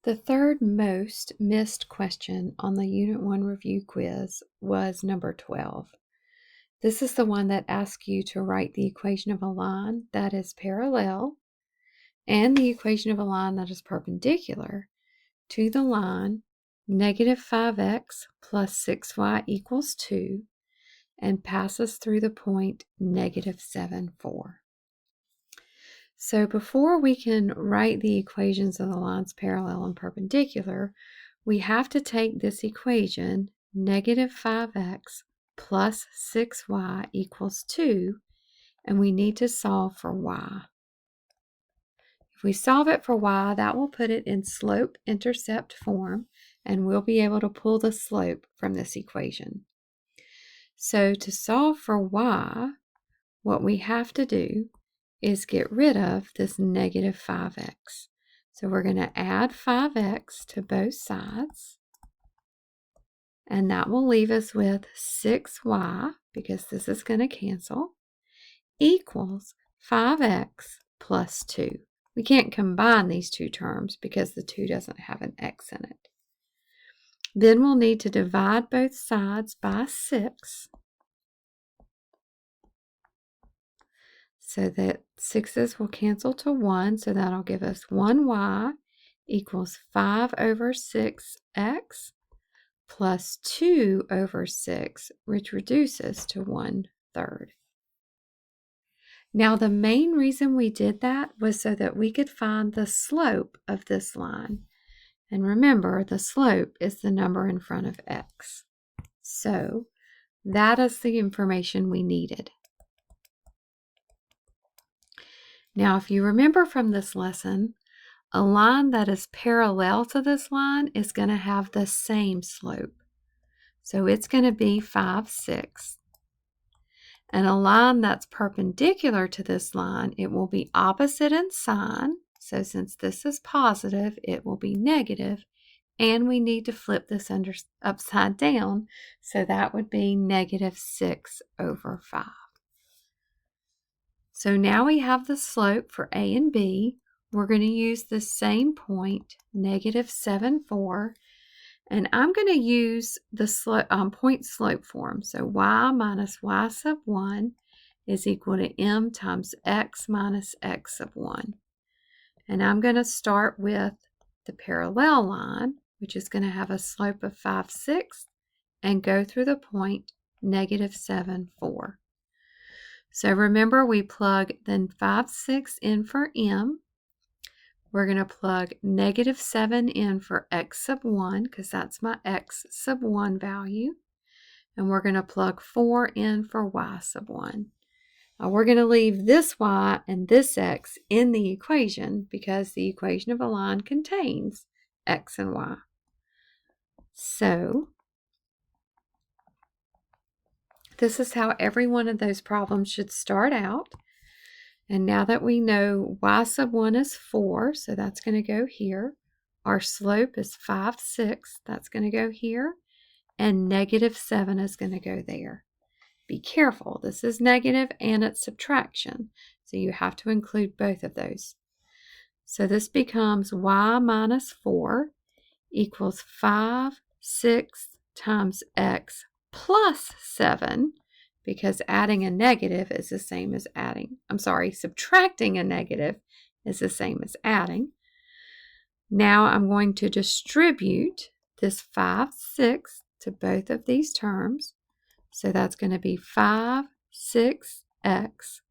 The third most missed question on the Unit 1 review quiz was number 12. This is the one that asks you to write the equation of a line that is parallel and the equation of a line that is perpendicular to the line negative 5x plus 6y equals 2 and passes through the point negative 7, 4. So before we can write the equations of the lines parallel and perpendicular, we have to take this equation, negative 5x plus 6y equals 2, and we need to solve for y. If we solve it for y, that will put it in slope-intercept form, and we'll be able to pull the slope from this equation. So to solve for y, what we have to do is get rid of this negative 5x. So we're going to add 5x to both sides, and that will leave us with 6y, because this is going to cancel, equals 5x plus 2. We can't combine these two terms because the 2 doesn't have an x in it. Then we'll need to divide both sides by 6. So that 6's will cancel to 1, so that'll give us 1y equals 5 over 6x plus 2 over 6, which reduces to 1/3. Now, the main reason we did that was so that we could find the slope of this line. And remember, the slope is the number in front of x. So that is the information we needed. Now, if you remember from this lesson, a line that is parallel to this line is going to have the same slope. So it's going to be 5/6. And a line that's perpendicular to this line, it will be opposite in sign. So since this is positive, it will be negative. And we need to flip this upside down. So that would be negative 6 over 5. So now we have the slope for A and B. We're going to use the same point, negative 7, 4. And I'm going to use the point slope form. So y minus y sub 1 is equal to m times x minus x sub 1. And I'm going to start with the parallel line, which is going to have a slope of 5/6 and go through the point negative 7, 4. So remember, we plug then 5/6 in for m. We're going to plug negative 7 in for x sub 1, because that's my x sub 1 value. And we're going to plug 4 in for y sub 1. Now we're going to leave this y and this x in the equation because the equation of a line contains x and y. So this is how every one of those problems should start out. And now that we know y sub 1 is 4, so that's going to go here. Our slope is 5/6, that's going to go here. And negative 7 is going to go there. Be careful, this is negative and it's subtraction. So you have to include both of those. So this becomes y minus 4 equals 5/6 times x plus 7, because adding a negative is the same as subtracting a negative is the same as adding. Now I'm going to distribute this 5/6 to both of these terms. So that's going to be 5/6x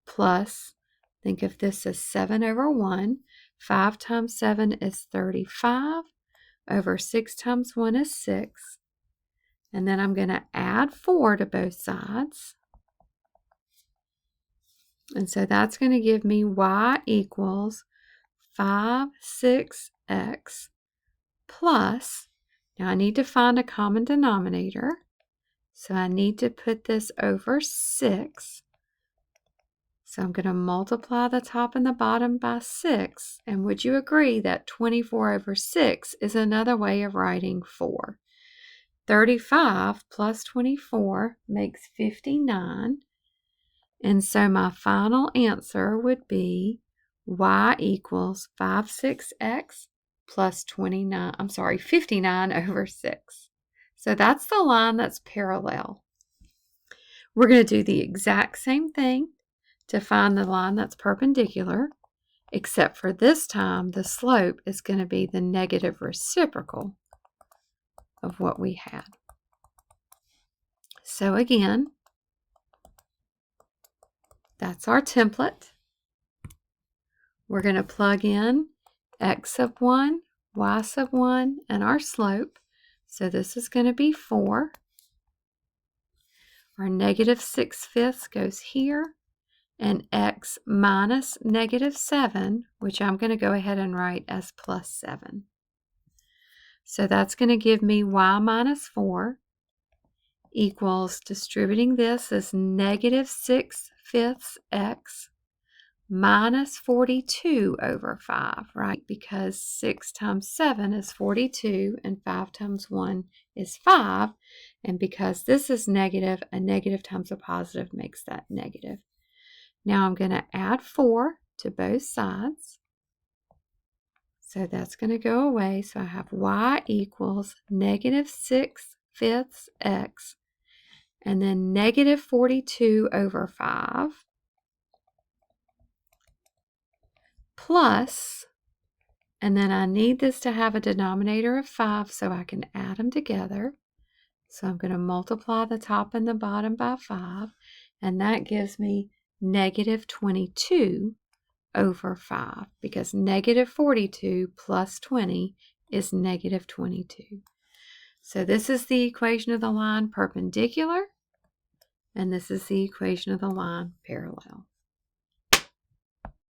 plus, think of this as 7 over 1. 5 times 7 is 35 over 6 times 1 is 6. And then I'm going to add 4 to both sides. And so that's going to give me y equals 5/6x plus, now I need to find a common denominator. So I need to put this over 6. So I'm going to multiply the top and the bottom by 6. And would you agree that 24 over 6 is another way of writing 4? 35 plus 24 makes 59. And so my final answer would be y equals 5/6x plus 59 over 6. So that's the line that's parallel. We're going to do the exact same thing to find the line that's perpendicular, except for this time the slope is going to be the negative reciprocal of what we had. So again, that's our template. We're going to plug in x sub 1, y sub 1, and our slope. So this is going to be 4. Our negative 6/5 goes here, and x minus negative 7, which I'm going to go ahead and write as plus 7. So that's going to give me y minus 4 equals, distributing this as negative 6/5 x minus 42 over 5, right? Because 6 times 7 is 42 and 5 times 1 is 5. And because this is negative, a negative times a positive makes that negative. Now I'm going to add 4 to both sides. So that's going to go away. So I have y equals negative 6/5 x and then negative 42 over 5 plus, and then I need this to have a denominator of 5 so I can add them together. So I'm going to multiply the top and the bottom by 5, and that gives me negative 22 over 5, because negative 42 plus 20 is negative 22. So this is the equation of the line perpendicular, and this is the equation of the line parallel.